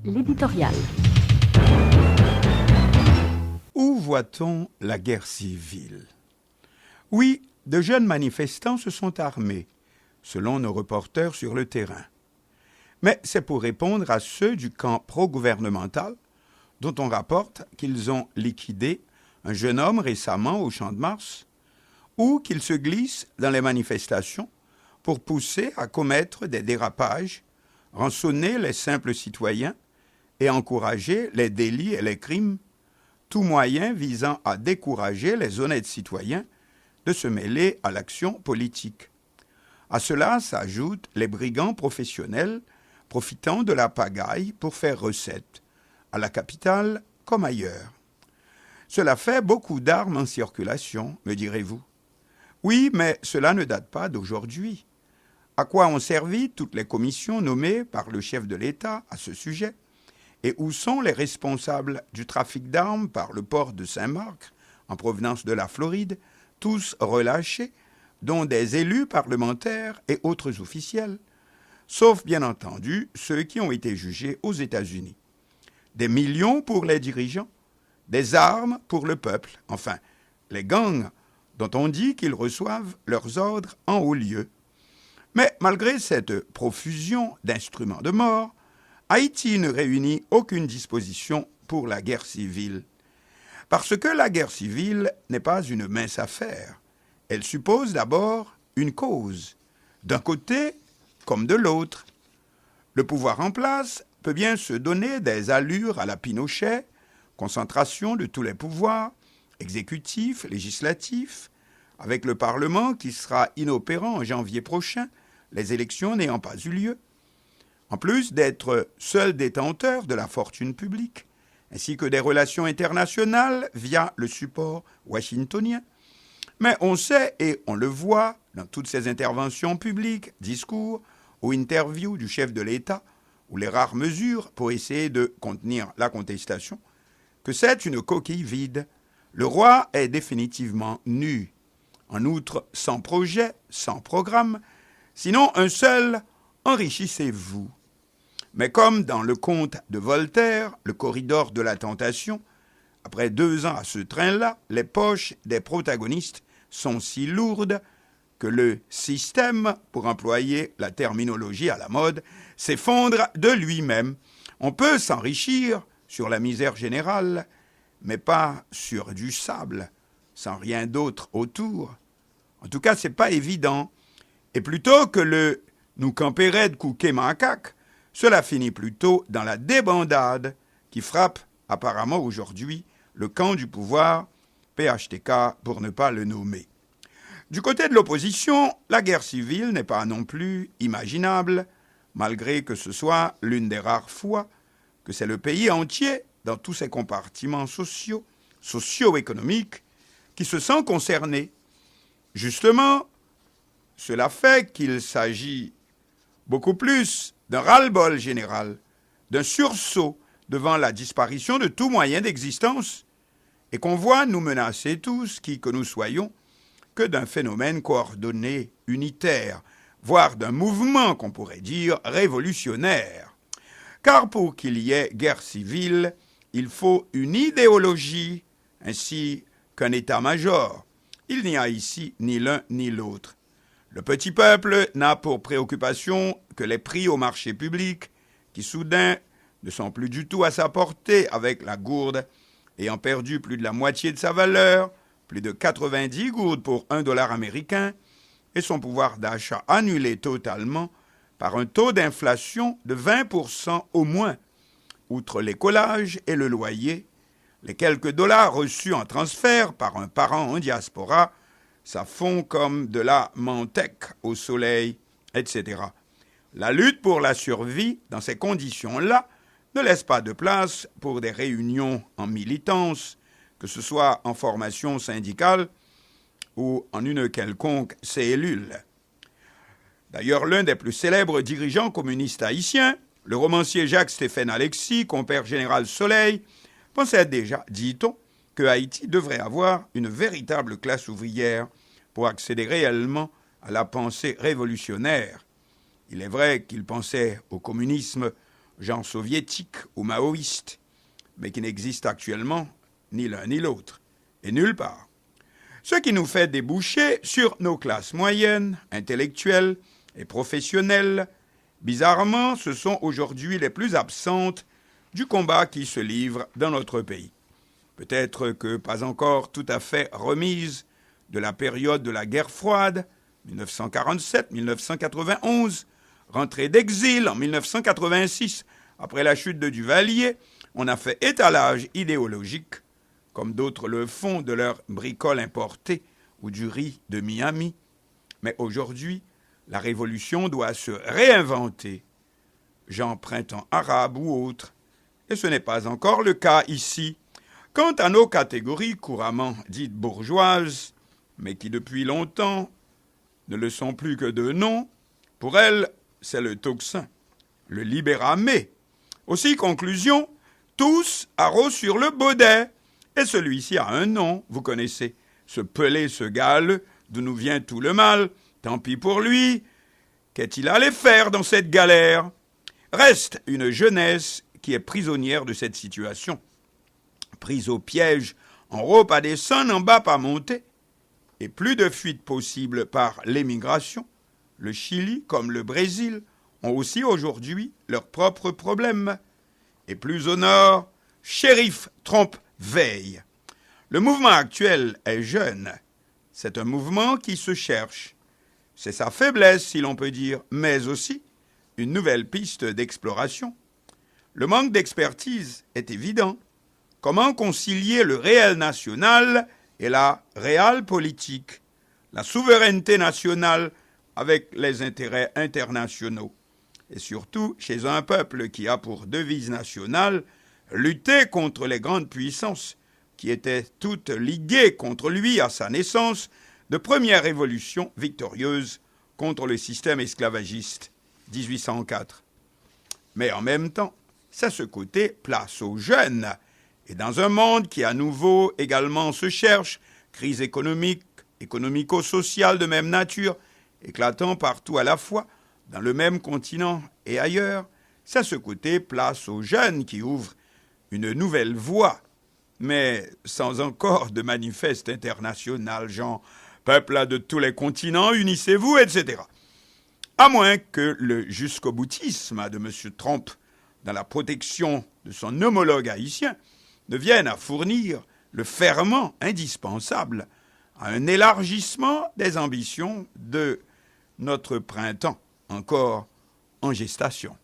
L'éditorial. Où voit-on la guerre civile? Oui, de jeunes manifestants se sont armés, selon nos reporters sur le terrain. Mais c'est pour répondre à ceux du camp pro-gouvernemental dont on rapporte qu'ils ont liquidé un jeune homme récemment au Champ de Mars ou qu'ils se glissent dans les manifestations pour pousser à commettre des dérapages, rançonner les simples citoyens et encourager les délits et les crimes, tout moyen visant à décourager les honnêtes citoyens de se mêler à l'action politique. À cela s'ajoutent les brigands professionnels profitant de la pagaille pour faire recette, à la capitale comme ailleurs. Cela fait beaucoup d'armes en circulation, me direz-vous. Oui, mais cela ne date pas d'aujourd'hui. À quoi ont servi toutes les commissions nommées par le chef de l'État à ce sujet? Et où sont les responsables du trafic d'armes par le port de Saint-Marc, en provenance de la Floride, tous relâchés, dont des élus parlementaires et autres officiels, sauf bien entendu ceux qui ont été jugés aux États-Unis. Des millions pour les dirigeants, des armes pour le peuple, enfin, les gangs dont on dit qu'ils reçoivent leurs ordres en haut lieu. Mais malgré cette profusion d'instruments de mort, Haïti ne réunit aucune disposition pour la guerre civile. Parce que la guerre civile n'est pas une mince affaire. Elle suppose d'abord une cause, d'un côté comme de l'autre. Le pouvoir en place peut bien se donner des allures à la Pinochet, concentration de tous les pouvoirs, exécutifs, législatifs, avec le Parlement qui sera inopérant en janvier prochain, les élections n'ayant pas eu lieu, en plus d'être seul détenteur de la fortune publique, ainsi que des relations internationales via le support washingtonien. Mais on sait et on le voit dans toutes ces interventions publiques, discours ou interviews du chef de l'État, ou les rares mesures pour essayer de contenir la contestation, que c'est une coquille vide. Le roi est définitivement nu. En outre, sans projet, sans programme, sinon un seul, enrichissez-vous. Mais comme dans le conte de Voltaire, le corridor de la tentation, après 2 ans à ce train-là, les poches des protagonistes sont si lourdes que le système, pour employer la terminologie à la mode, s'effondre de lui-même. On peut s'enrichir sur la misère générale, mais pas sur du sable, sans rien d'autre autour. En tout cas, c'est pas évident. Et plutôt que le « nous campérait de couquet macaque », cela finit plutôt dans la débandade qui frappe apparemment aujourd'hui le camp du pouvoir, PHTK pour ne pas le nommer. Du côté de l'opposition, la guerre civile n'est pas non plus imaginable, malgré que ce soit l'une des rares fois que c'est le pays entier, dans tous ses compartiments sociaux, socio-économiques, qui se sent concerné. Justement, cela fait qu'il s'agit beaucoup plus d'un ras-le-bol général, d'un sursaut devant la disparition de tout moyen d'existence, et qu'on voit nous menacer tous, qui que nous soyons, que d'un phénomène coordonné, unitaire, voire d'un mouvement qu'on pourrait dire révolutionnaire. Car pour qu'il y ait guerre civile, il faut une idéologie ainsi qu'un état-major. Il n'y a ici ni l'un ni l'autre. Le petit peuple n'a pour préoccupation que les prix au marché public, qui soudain ne sont plus du tout à sa portée avec la gourde, ayant perdu plus de la moitié de sa valeur, plus de 90 gourdes pour $1 américain, et son pouvoir d'achat annulé totalement par un taux d'inflation de 20% au moins. Outre les collages et le loyer, les quelques dollars reçus en transfert par un parent en diaspora, ça fond comme de la manteque au soleil, etc. La lutte pour la survie, dans ces conditions-là, ne laisse pas de place pour des réunions en militance, que ce soit en formation syndicale ou en une quelconque cellule. D'ailleurs, l'un des plus célèbres dirigeants communistes haïtiens, le romancier Jacques-Stéphane Alexis, compère général Soleil, pensait déjà, dit-on, que Haïti devrait avoir une véritable classe ouvrière pour accéder réellement à la pensée révolutionnaire. Il est vrai qu'il pensait au communisme genre soviétique ou maoïste, mais qui n'existe actuellement ni l'un ni l'autre, et nulle part. Ce qui nous fait déboucher sur nos classes moyennes, intellectuelles et professionnelles. Bizarrement, ce sont aujourd'hui les plus absentes du combat qui se livre dans notre pays. Peut-être que pas encore tout à fait remise de la période de la guerre froide, 1947-1991, rentrée d'exil en 1986, après la chute de Duvalier, on a fait étalage idéologique, comme d'autres le font de leur bricole importée ou du riz de Miami. Mais aujourd'hui, la révolution doit se réinventer, genre printemps arabe ou autre, et ce n'est pas encore le cas ici. Quant à nos catégories couramment dites bourgeoises, mais qui depuis longtemps ne le sont plus que de nom, pour elles, c'est le tocsin, le libéramé. Aussi, conclusion, tous haro sur le baudet. Et celui-ci a un nom, vous connaissez, ce pelé, ce gale, d'où nous vient tout le mal. Tant pis pour lui. Qu'est-il allé faire dans cette galère? Reste une jeunesse qui est prisonnière de cette situation. Prise au piège, en haut pas descendre, en bas pas monter. Et plus de fuite possible par l'émigration. Le Chili, comme le Brésil, ont aussi aujourd'hui leurs propres problèmes. Et plus au nord, shérif Trump veille. Le mouvement actuel est jeune. C'est un mouvement qui se cherche. C'est sa faiblesse, si l'on peut dire, mais aussi une nouvelle piste d'exploration. Le manque d'expertise est évident. Comment concilier le réel national et la réelle politique, la souveraineté nationale avec les intérêts internationaux? Et surtout chez un peuple qui a pour devise nationale lutter contre les grandes puissances qui étaient toutes liguées contre lui à sa naissance de première révolution victorieuse contre le système esclavagiste 1804. Mais en même temps, c'est ce côté place aux jeunes. Et dans un monde qui à nouveau également se cherche, crise économique, économico-sociale de même nature, éclatant partout à la fois, dans le même continent et ailleurs, c'est ce côté place aux jeunes qui ouvre une nouvelle voie, mais sans encore de manifeste international, genre « Peuple de tous les continents, unissez-vous », etc. À moins que le jusqu'au-boutisme de M. Trump, dans la protection de son homologue haïtien, ne vienne à fournir le ferment indispensable à un élargissement des ambitions de notre printemps, encore en gestation.